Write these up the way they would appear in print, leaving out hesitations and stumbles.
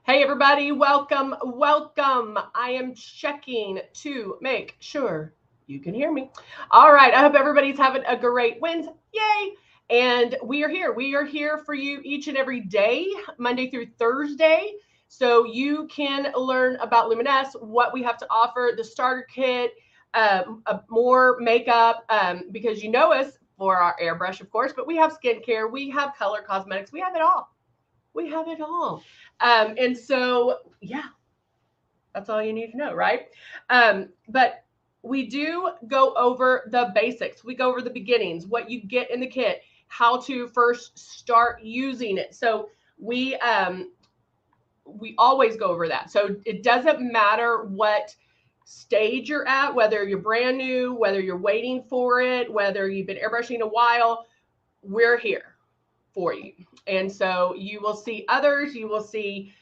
Hey everybody, welcome, welcome. I am checking to make sure you can hear me. All right, I hope everybody's having a great Wednesday. Yay! And we are here. We are here for you each and every day, Monday through Thursday. So you can learn about Luminess, what we have to offer, the starter kit, more makeup, because you know us for our airbrush, of course, but we have skincare, we have color cosmetics, we have it all. We have it all. And so, yeah, that's all you need to know, right? But we do go over the basics. We go over the beginnings, what you get in the kit, how to first start using it. So we always go over that. So it doesn't matter what stage you're at, whether you're brand new, whether you're waiting for it, whether you've been airbrushing a while, we're here for you. And so you will see others, you will see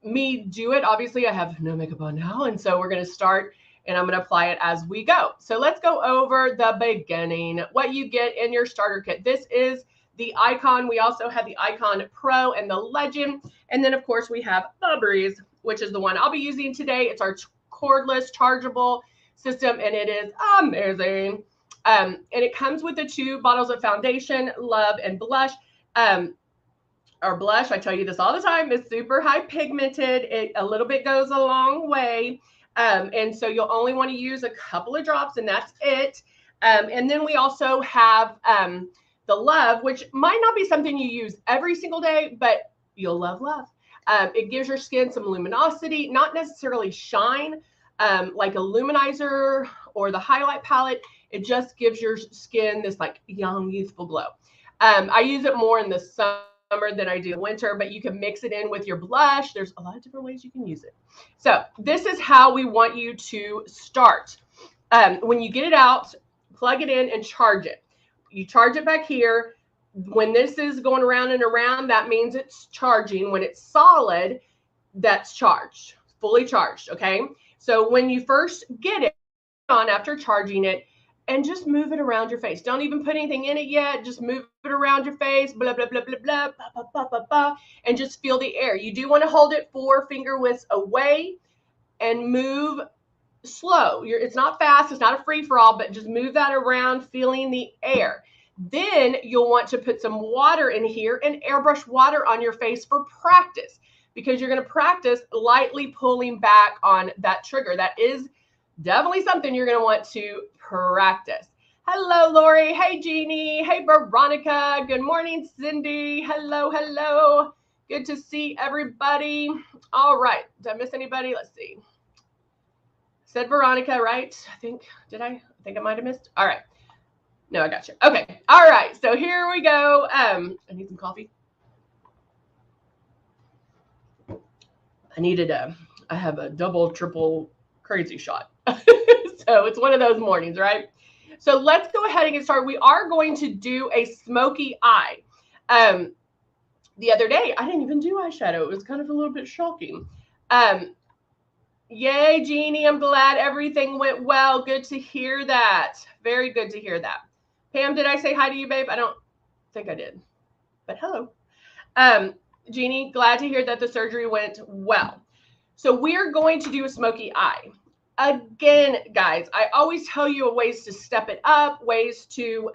me do it. Obviously, I have no makeup on now. And so we're going to start and I'm going to apply it as we go. So let's go over the beginning, what you get in your starter kit. This is the Icon. We also have the Icon Pro and the Legend. And then, of course, we have the Breeze, which is the one I'll be using today. It's our cordless chargeable system, and it is amazing. And it comes with the 2 bottles of foundation, Love, and blush. Our blush, I tell you this all the time, is super high pigmented. A little bit goes a long way. And so you'll only want to use a couple of drops, and that's it. And then we also have the Love, which might not be something you use every single day, but you'll love Love. It gives your skin some luminosity, not necessarily shine, like a luminizer or the highlight palette. It just gives your skin this like young, youthful glow. I use it more in the summer than I do winter, but you can mix it in with your blush. There's a lot of different ways you can use it. So this is how we want you to start. When you get it out, plug it in and charge it. You charge it back here. When this is going around and around, that means it's charging. When it's solid, that's charged, fully charged, okay? So when you first get it on after charging it, and just move it around your face. Don't even put anything in it yet. Just move it around your face, blah, blah, blah, blah, blah, blah, blah, blah, blah, blah, and just feel the air. You do want to hold it 4 finger widths away and move slow. It's not fast. It's not a free-for-all, but just move that around, feeling the air. Then you'll want to put some water in here and airbrush water on your face for practice, because you're going to practice lightly pulling back on that trigger. That is definitely something you're going to want to practice. Hello, Lori. Hey, Jeannie. Hey, Veronica. Good morning, Cindy. Hello, hello. Good to see everybody. All right. Did I miss anybody? Let's see. Said Veronica, right? I think I might have missed. All right. No, I got you. Okay. All right. So here we go. I need some coffee. I have a double, triple crazy shot. So it's one of those mornings, right? So let's go ahead and get started. We are going to do a smoky eye. The other day, I didn't even do eyeshadow. It was kind of a little bit shocking. Yay, Jeannie. I'm glad everything went well. Good to hear that. Very good to hear that. Pam, did I say hi to you, babe? I don't think I did, but hello. Jeannie, glad to hear that the surgery went well. So we're going to do a smoky eye. Again, guys, I always tell you ways to step it up, ways to,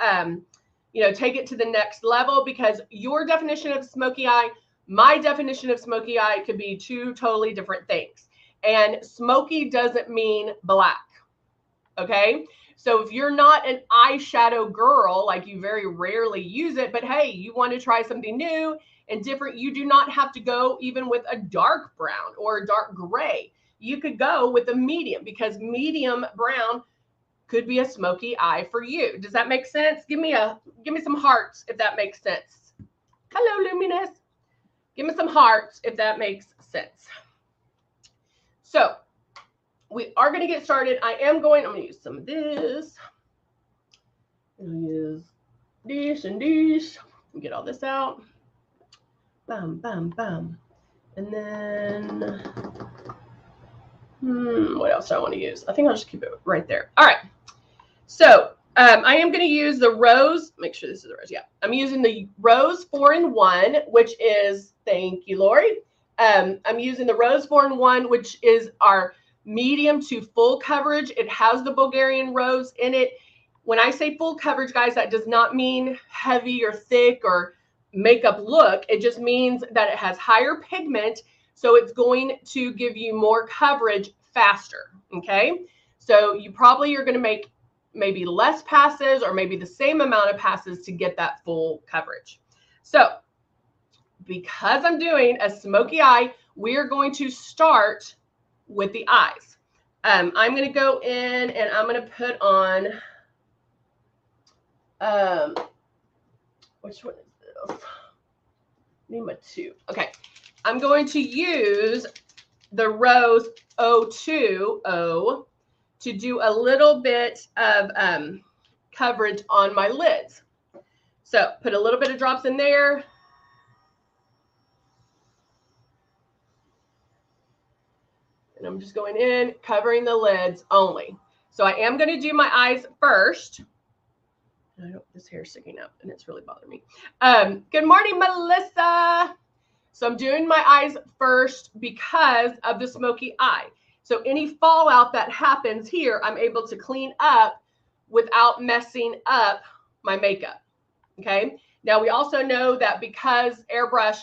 take it to the next level, because your definition of smoky eye, my definition of smoky eye could be 2 totally different things. And smoky doesn't mean black. Okay. So if you're not an eyeshadow girl, like you very rarely use it, but hey, you want to try something new and different, you do not have to go even with a dark brown or a dark gray. You could go with a medium, because medium brown could be a smoky eye for you. Does that make sense? Give me some hearts if that makes sense. Hello, Luminess. Give me some hearts if that makes sense. So we are going to get started. I'm going to use some of this. I'm going to use this and this. Get all this out. Bam, bam, bam. And then, what else do I want to use? I think I'll just keep it right there. All right. So I am going to use the Rose. Make sure this is the Rose. Yeah. I'm using the Rose 4-in-1, which is, thank you, Lori, I'm using the Rose 4-in-1, which is our medium to full coverage. It has the Bulgarian rose in it. When I say full coverage, guys, that does not mean heavy or thick or makeup look. It just means that it has higher pigment, so it's going to give you more coverage faster, okay? So you probably are going to make maybe less passes or maybe the same amount of passes to get that full coverage. So because I'm doing a smoky eye, we are going to start with the eyes. I'm going to go in and I'm going to put on, which one is this? Name 2. Okay. I'm going to use the Rose 020 to do a little bit of coverage on my lids. So put a little bit of drops in there. And I'm just going in, covering the lids only. So I am going to do my eyes first. This hair's sticking up and it's really bothering me. Good morning, Melissa. So I'm doing my eyes first because of the smoky eye. So any fallout that happens here, I'm able to clean up without messing up my makeup. Okay. Now we also know that because Airbrush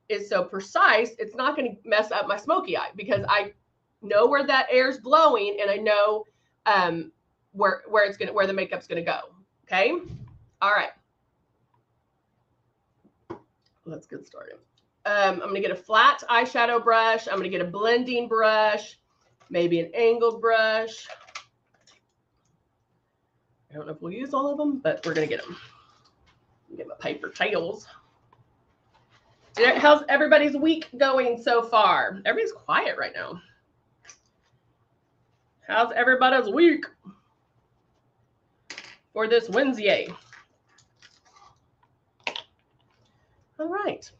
is so precise, it's not going to mess up my smoky eye because I know where that air's blowing and I know where the makeup's going to go. Okay. All right. Let's get started. I'm going to get a flat eyeshadow brush. I'm going to get a blending brush, maybe an angled brush. I don't know if we'll use all of them, but we're going to get them. Get my paper towels. How's everybody's week going so far? Everybody's quiet right now. How's everybody's week for this Wednesday? All right.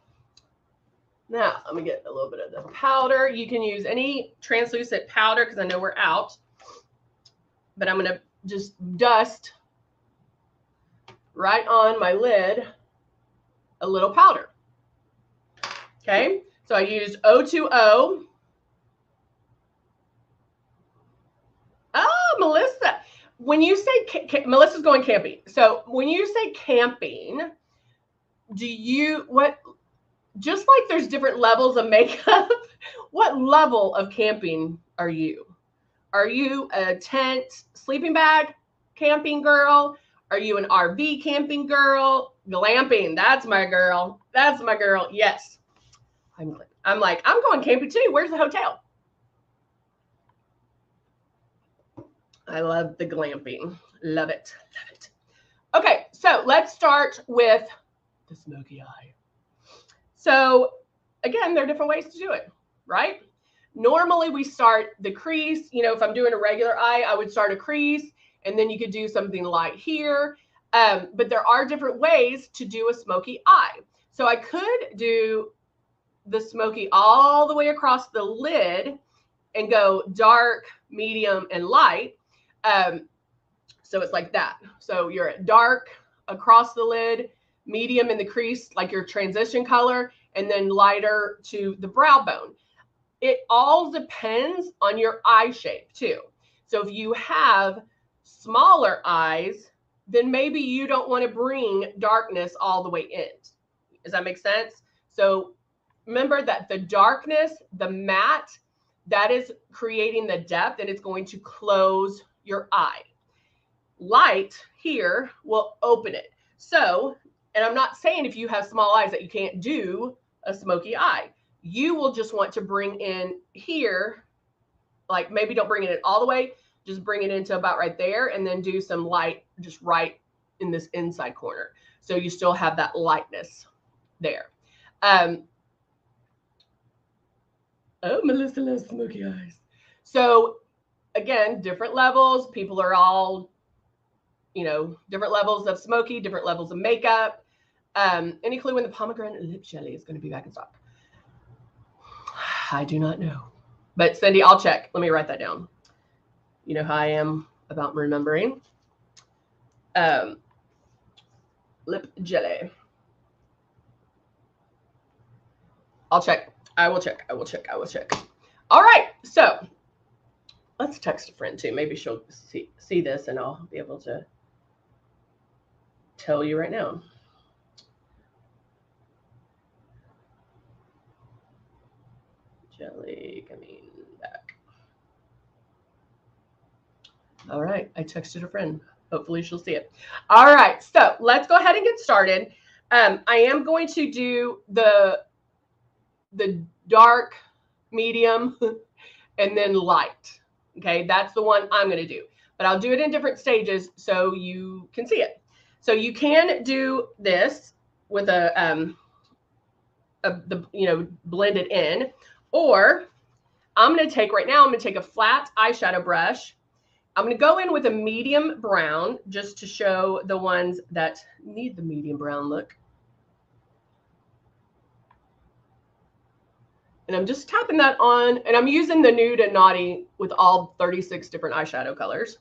Now, I'm going to get a little bit of the powder. You can use any translucent powder because I know we're out. But I'm going to just dust right on my lid a little powder. Okay, so I used 020. Oh, Melissa. When you say, Melissa's going camping. So when you say camping, just like there's different levels of makeup, what level of camping are you? Are you a tent sleeping bag camping girl? Are you an RV camping girl? Glamping, that's my girl. That's my girl. Yes. I'm like, I'm going camping too. Where's the hotel? I love the glamping. Love it. Love it. Okay, so let's start with the smoky eye. So again, there are different ways to do it, right? Normally we start the crease. You know, if I'm doing a regular eye, I would start a crease and then you could do something light here. But there are different ways to do a smoky eye. So I could do the smoky all the way across the lid and go dark, medium, and light. So it's like that. So you're at dark across the lid, medium in the crease, like your transition color, and then lighter to the brow bone. It all depends on your eye shape too. So if you have smaller eyes, then maybe you don't want to bring darkness all the way in. Does that make sense? So remember that the darkness, the matte, that is creating the depth and it's going to close your eye. Light here will open it. So, and I'm not saying if you have small eyes that you can't do a smoky eye. You will just want to bring in here, like maybe don't bring it in all the way, just bring it into about right there and then do some light just right in this inside corner. So you still have that lightness there. Oh, Melissa loves smoky eyes. So again, different levels. People are all, you know, different levels of smoky, different levels of makeup. Any clue when the pomegranate lip jelly is going to be back in stock? I do not know. But Cindy, I'll check. Let me write that down. You know how I am about remembering. Lip jelly. I'll check. I will check. I will check. I will check. All right. So let's text a friend too. Maybe she'll see this and I'll be able to tell you right now. Jelly coming back. All right. I texted a friend. Hopefully she'll see it. All right. So let's go ahead and get started. I am going to do the dark, medium, and then light. Okay, that's the one I'm going to do, but I'll do it in different stages so you can see it. So you can do this with blend it in, or I'm going to take right now, I'm going to take a flat eyeshadow brush. I'm going to go in with a medium brown just to show the ones that need the medium brown look. And I'm just tapping that on, and I'm using the Nude and Naughty with all 36 different eyeshadow colors.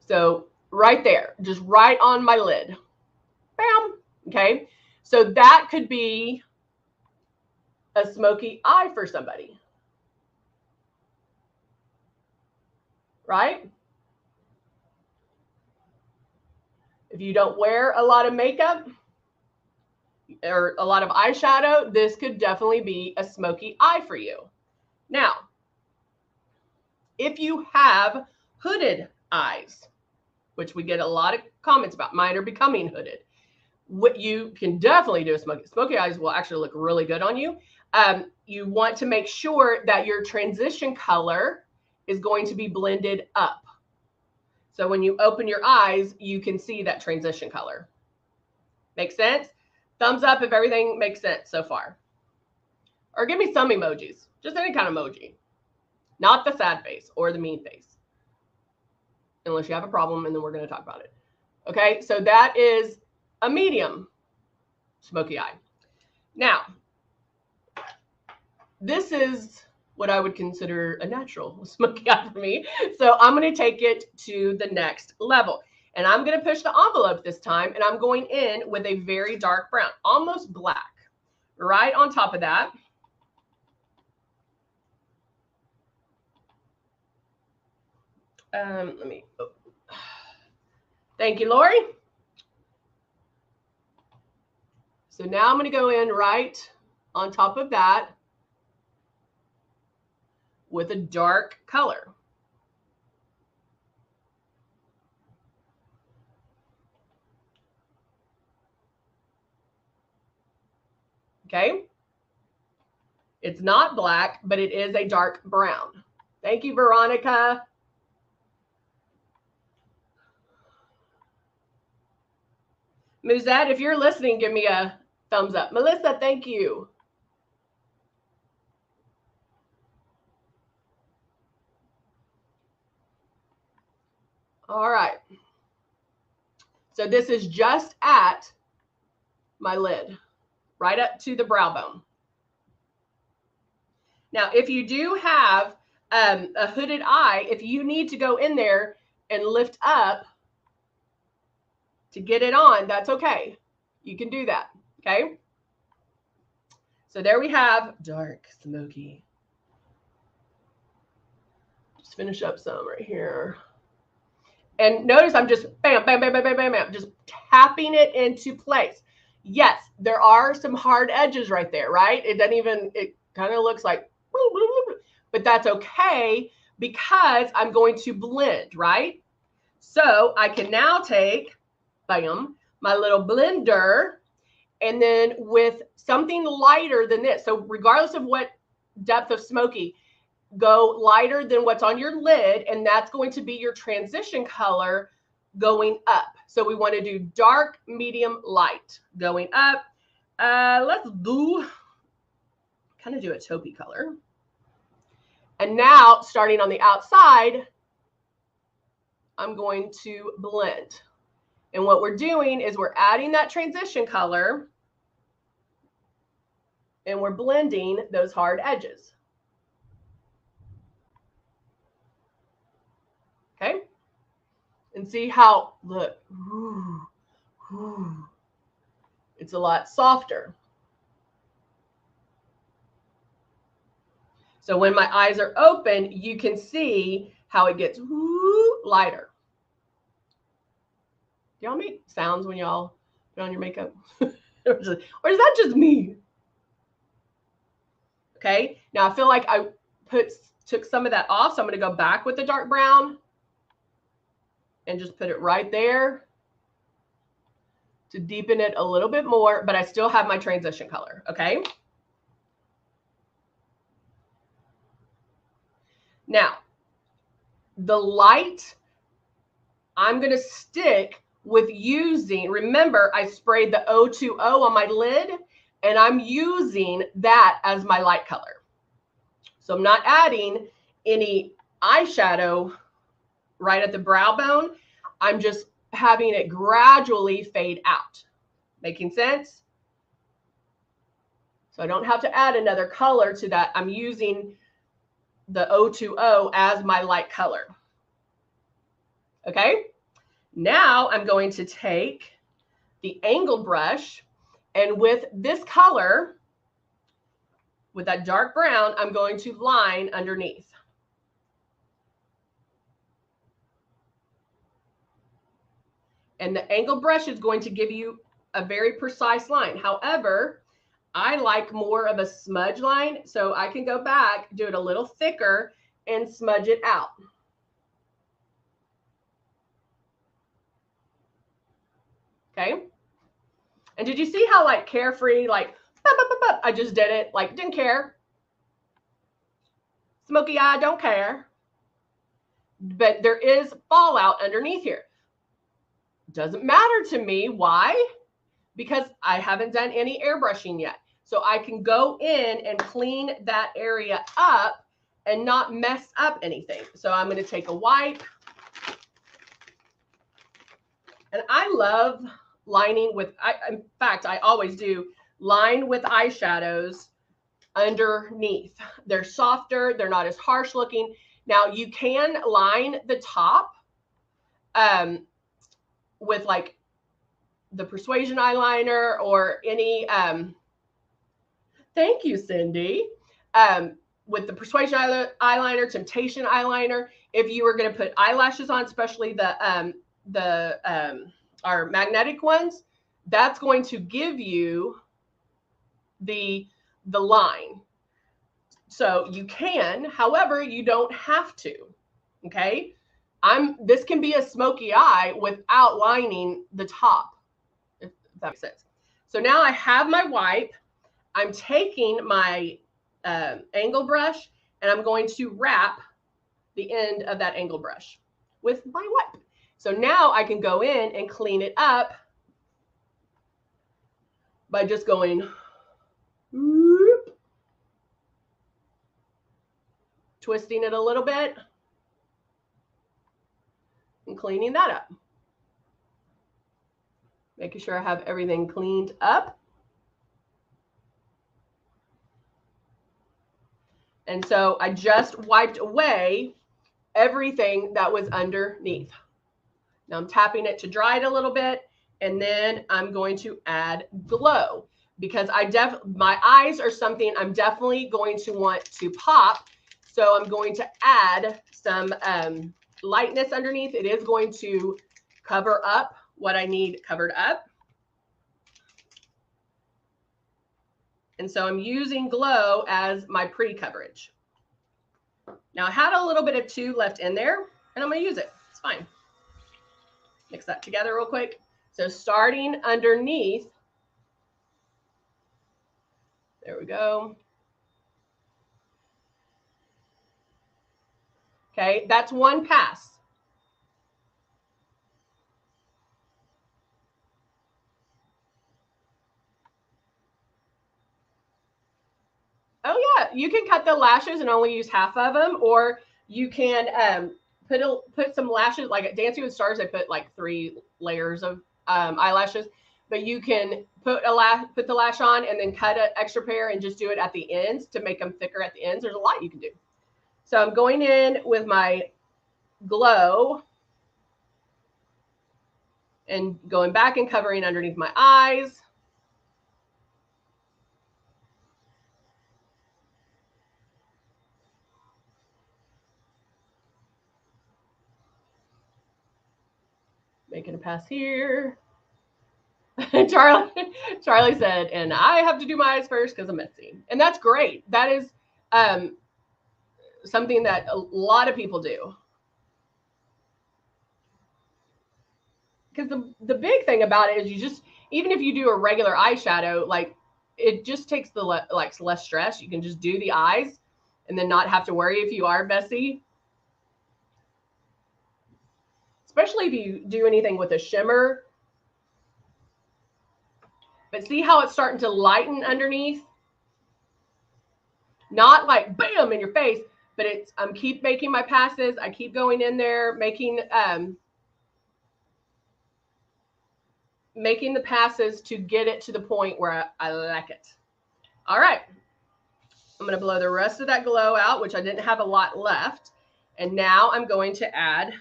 So right there, just right on my lid. Bam. Okay. So that could be a smoky eye for somebody. Right? If you don't wear a lot of makeup or a lot of eyeshadow, this could definitely be a smoky eye for you. Now, if you have hooded eyes, which we get a lot of comments about, mine are becoming hooded. What you can definitely do is smoky eyes will actually look really good on you. You want to make sure that your transition color is going to be blended up. So when you open your eyes, you can see that transition color. Make sense? Thumbs up if everything makes sense so far. Or give me some emojis, just any kind of emoji. Not the sad face or the mean face. Unless you have a problem, and then we're going to talk about it. Okay, so that is a medium smoky eye. Now, this is what I would consider a natural smoky eye for me. So I'm going to take it to the next level. And I'm going to push the envelope this time, and I'm going in with a very dark brown, almost black, right on top of that. Thank you, Lori. So now I'm going to go in right on top of that with a dark color. Okay. It's not black, but it is a dark brown. Thank you, Veronica. Muzette, if you're listening, give me a thumbs up. Melissa, thank you. All right. So this is just at my lid, right up to the brow bone. Now, if you do have a hooded eye, if you need to go in there and lift up to get it on, that's okay. You can do that, okay? So there we have dark smoky. Just finish up some right here. And notice I'm just bam, bam, bam, bam, bam, bam, bam, just tapping it into place. Yes, there are some hard edges right there, right? It doesn't even, it kind of looks like, but that's okay because I'm going to blend, right? So I can now take, bam, my little blender, and then with something lighter than this. So regardless of what depth of smoky, go lighter than what's on your lid, and that's going to be your transition color going up. So we want to do dark, medium, light going up. Let's do kind of do a taupey color. And now starting on the outside, I'm going to blend. And what we're doing is we're adding that transition color and we're blending those hard edges. Okay. And see how, look, it's a lot softer. So when my eyes are open, you can see how it gets lighter. Do y'all make sounds when y'all put on your makeup? Or is that just me? Okay, now I feel like I took some of that off, so I'm going to go back with the dark brown and just put it right there to deepen it a little bit more, but I still have my transition color, okay? Now, the light, I'm going to stick with using, remember, I sprayed the O2O on my lid, and I'm using that as my light color. So I'm not adding any eyeshadow right at the brow bone. I'm just having it gradually fade out. Making sense? So I don't have to add another color to that. I'm using the O2O as my light color. Okay? Now I'm going to take the angled brush, and with this color, with that dark brown, I'm going to line underneath. And the angled brush is going to give you a very precise line. However, I like more of a smudge line, so I can go back, do it a little thicker, and smudge it out. Okay? And did you see how like carefree, like, I just did it, like didn't care. Smoky eye, don't care. But there is fallout underneath here. Doesn't matter to me. Why? Because I haven't done any airbrushing yet. So I can go in and clean that area up and not mess up anything. So I'm going to take a wipe. And I love lining with, in fact, I always do line with eyeshadows underneath. They're softer. They're not as harsh looking. Now you can line the top with like the Persuasion eyeliner or any, thank you, Cindy, with the Persuasion eyeliner, Temptation eyeliner. If you were going to put eyelashes on, especially our magnetic ones, that's going to give you the line. So you can, however, you don't have to. Okay, this can be a smoky eye without lining the top, if that makes sense. So now I have my wipe. I'm taking my angle brush and I'm going to wrap the end of that angle brush with my wipe. So now I can go in and clean it up by just going whoop, twisting it a little bit and cleaning that up. Making sure I have everything cleaned up. And so I just wiped away everything that was underneath. Now I'm tapping it to dry it a little bit, and then I'm going to add glow because my eyes are something I'm definitely going to want to pop. So I'm going to add some lightness underneath. It is going to cover up what I need covered up. And so I'm using glow as my pre-coverage. Now I had a little bit of 2 left in there, and I'm going to use it. It's fine. Mix that together real quick. So starting underneath, there we go. Okay, that's 1 pass. Oh yeah, you can cut the lashes and only use half of them, or you can put some lashes, like at Dancing with Stars, they put like 3 layers of eyelashes, but you can put the lash on and then cut an extra pair and just do it at the ends to make them thicker at the ends. There's a lot you can do. So I'm going in with my glow and going back and covering underneath my eyes. Making a pass here. Charlie said, and I have to do my eyes first because I'm messy. And that's great. That is something that a lot of people do. Because the big thing about it is you just, even if you do a regular eyeshadow, like it just takes the less stress. You can just do the eyes and then not have to worry if you are messy. Especially if you do anything with a shimmer. But see how it's starting to lighten underneath? Not like bam in your face, but it's, I'm keep making my passes. I keep going in there, making the passes to get it to the point where I like it. All right. I'm going to blow the rest of that glow out, which I didn't have a lot left. And now I'm going to add,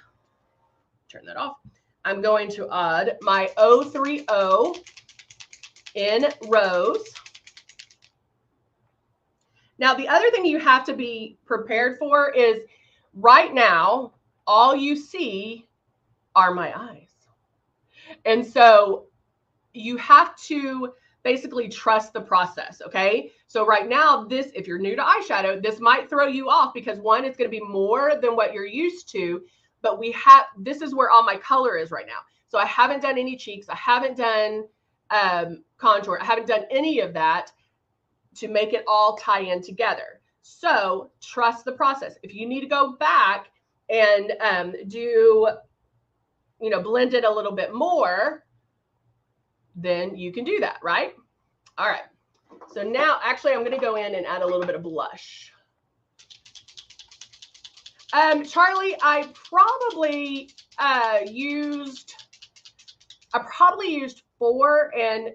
turn that off. I'm going to add my 030 in Rose. Now, the other thing you have to be prepared for is right now, all you see are my eyes. And so you have to basically trust the process, okay? So right now, this, if you're new to eyeshadow, this might throw you off because one, it's going to be more than what you're used to, but this is where all my color is right now. So I haven't done any cheeks. I haven't done contour. I haven't done any of that to make it all tie in together. So trust the process. If you need to go back and do, blend it a little bit more, then you can do that, right? All right. So now, actually, I'm going to go in and add a little bit of blush. Charlie, I probably used 4, and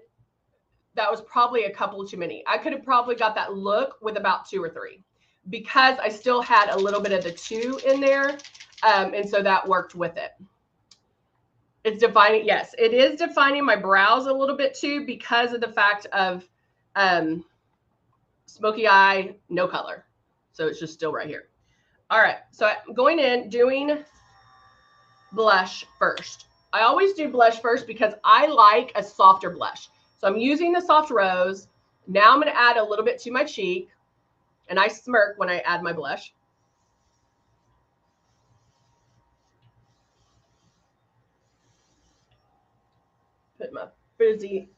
that was probably a couple too many. I could have probably got that look with about 2 or 3 because I still had a little bit of the 2 in there. And so that worked with it. It's defining. Yes, it is defining my brows a little bit too because of the fact of smoky eye, no color. So it's just still right here. All right. So I'm going in doing blush first. I always do blush first because I like a softer blush. So I'm using the soft rose. Now I'm going to add a little bit to my cheek. And I smirk when I add my blush. Put my frizzy.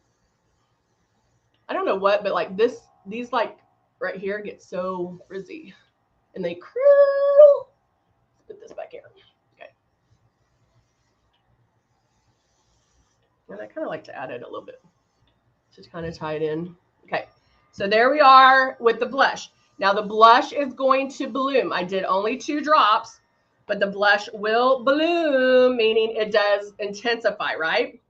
I don't know what, but like these like right here get so frizzy. And they curl. Let's put this back here. Okay. And I kind of like to add it a little bit. Just kind of tie it in. Okay. So there we are with the blush. Now the blush is going to bloom. I did only 2 drops, but the blush will bloom, meaning it does intensify, right?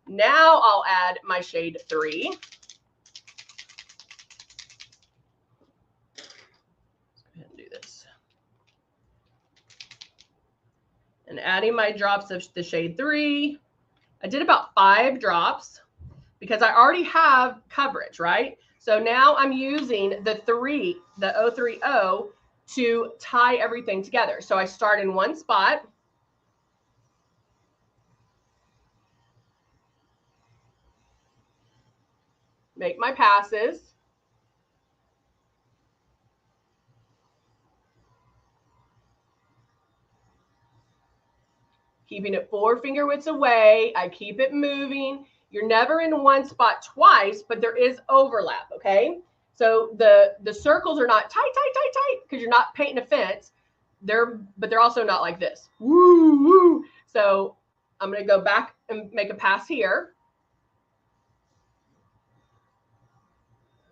Now I'll add my shade 3. Let's go ahead and do this. And adding my drops of the shade 3. I did about 5 drops because I already have coverage, right? So now I'm using the 030, to tie everything together. So I start in one spot. Make my passes. Keeping it 4 finger widths away. I keep it moving. You're never in one spot twice, but there is overlap, okay? So the circles are not tight, because you're not painting a fence. But they're also not like this. Woo, woo. So I'm going to go back and make a pass here.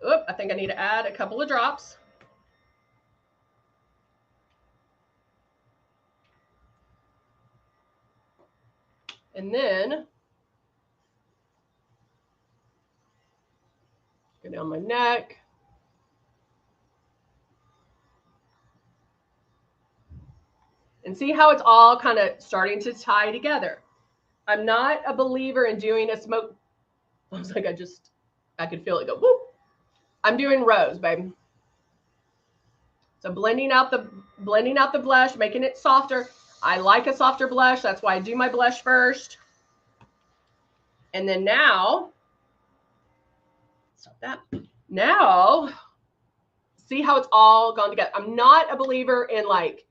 Oop, I think I need to add a couple of drops. And then go down my neck. And see how it's all kind of starting to tie together. I'm not a believer in doing a smoke. I was like, I could feel it go, whoop. I'm doing rose, babe. So blending out the blush, making it softer. I like a softer blush. That's why I do my blush first. And then now, stop that. Now, see how it's all gone together. I'm not a believer in like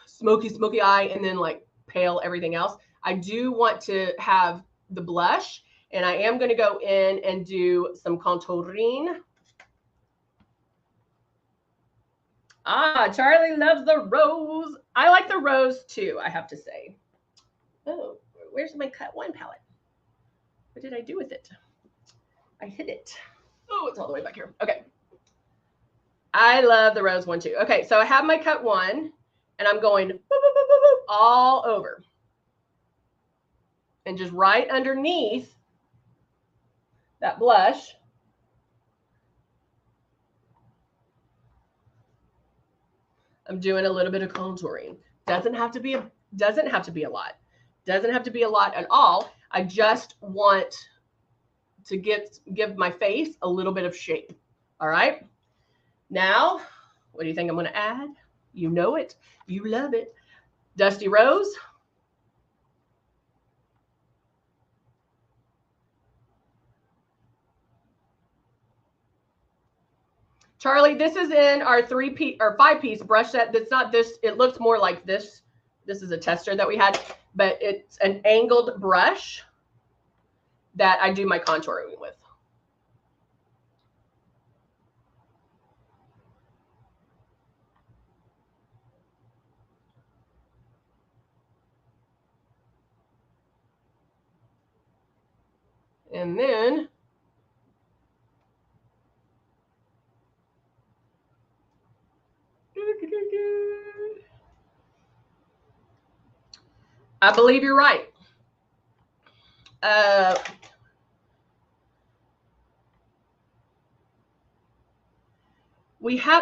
smoky eye and then like pale everything else. I do want to have the blush, and I am going to go in and do some contouring. Ah, Charlie loves the rose. I like the rose too, I have to say. Oh, where's my cut one palette? What did I do with it? I hid it. Oh, it's all the way back here. Okay. I love the rose one too. Okay, so I have my cut one, and I'm going boop, boop, boop, boop, boop, all over. And just right underneath that blush, I'm doing a little bit of contouring. Doesn't have to be a lot. Doesn't have to be a lot at all. I just want to give my face a little bit of shape. All right. Now, what do you think I'm going to add? You know it. You love it. Dusty Rose. Charlie, this is in our 3-piece or 5-piece brush set. That's not this. It looks more like this. This is a tester that we had, but it's an angled brush that I do my contouring with. And then I believe you're right.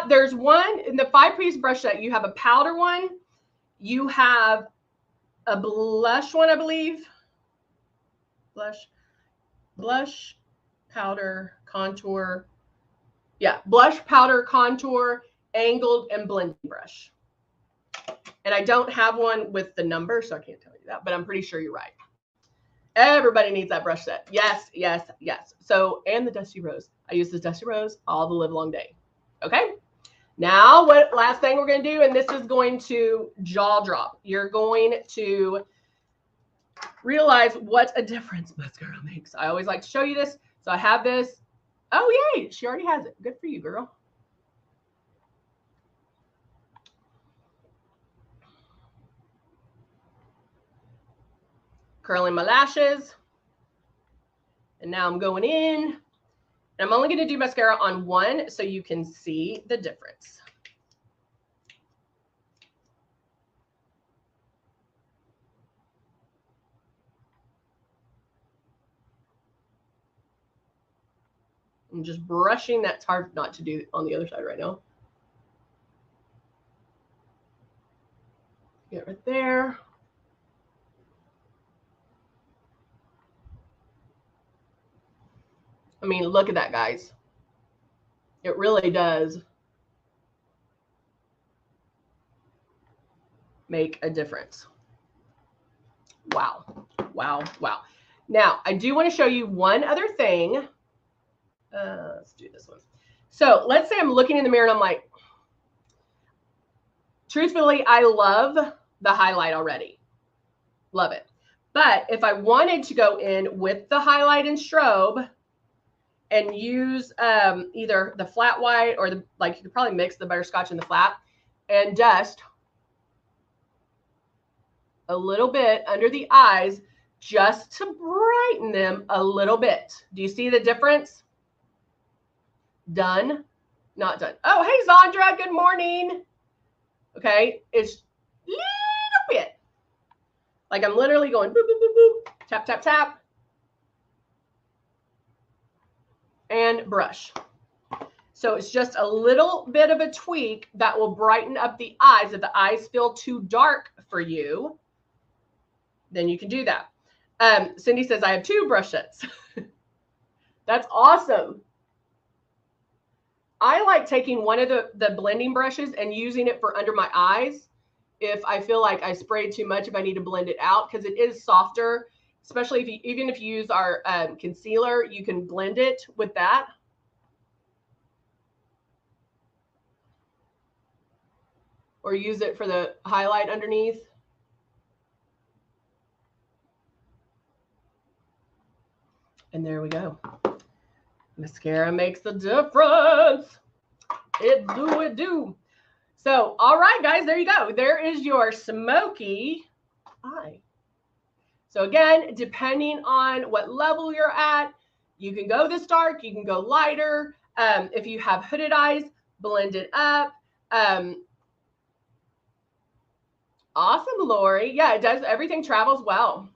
There's one in the 5-piece brush set. You have a powder one. You have a blush one, I believe. Blush, powder, contour. Yeah, blush, powder, contour, angled, and blending brush. And I don't have one with the number, so I can't tell you that, but I'm pretty sure you're right. Everybody needs that brush set. Yes, yes, yes. So, and the Dusty Rose. I use the Dusty Rose all the live long day. Okay. Now, what last thing we're going to do, and this is going to jaw drop. You're going to realize what a difference mascara makes. I always like to show you this. So I have this. Oh, yay. She already has it. Good for you, girl. Curling my lashes. And now I'm going in. And I'm only going to do mascara on one so you can see the difference. I'm just brushing. That's hard not to do on the other side right now. Get right there. I mean, look at that, guys. It really does make a difference. Wow. Wow. Wow. Now, I do want to show you one other thing. Let's do this one. So let's say I'm looking in the mirror and I'm like, truthfully, I love the highlight already. Love it. But if I wanted to go in with the highlight and strobe and use either the flat white or the, like, you could probably mix the butterscotch and the flat and dust a little bit under the eyes just to brighten them a little bit. Do you see the difference? Done, not done. Oh, hey, Zandra, good morning. Okay, it's a little bit. Like I'm literally going boop, boop, boop, boop, tap, tap, tap, and brush. So it's just a little bit of a tweak that will brighten up the eyes. If the eyes feel too dark for you, then you can do that. Cindy says, I have 2 brush sets. That's awesome. I like taking one of the blending brushes and using it for under my eyes if I feel like I sprayed too much, if I need to blend it out, because it is softer especially if you, even if you use our concealer, you can blend it with that. Or use it for the highlight underneath. And there we go. Mascara makes a difference. It do. So, all right, guys, there you go. There is your smoky eye. So again, depending on what level you're at, you can go this dark, you can go lighter. If you have hooded eyes, blend it up. Awesome, Lori. Yeah, it does. Everything travels well.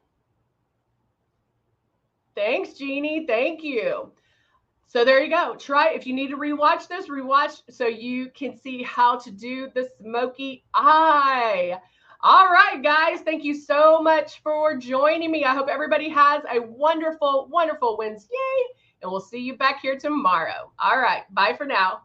Thanks, Jeannie. Thank you. So there you go. Try, if you need to rewatch this, rewatch so you can see how to do the smoky eye. All right, guys. Thank you so much for joining me. I hope everybody has a wonderful, wonderful Wednesday, and we'll see you back here tomorrow. All right. Bye for now.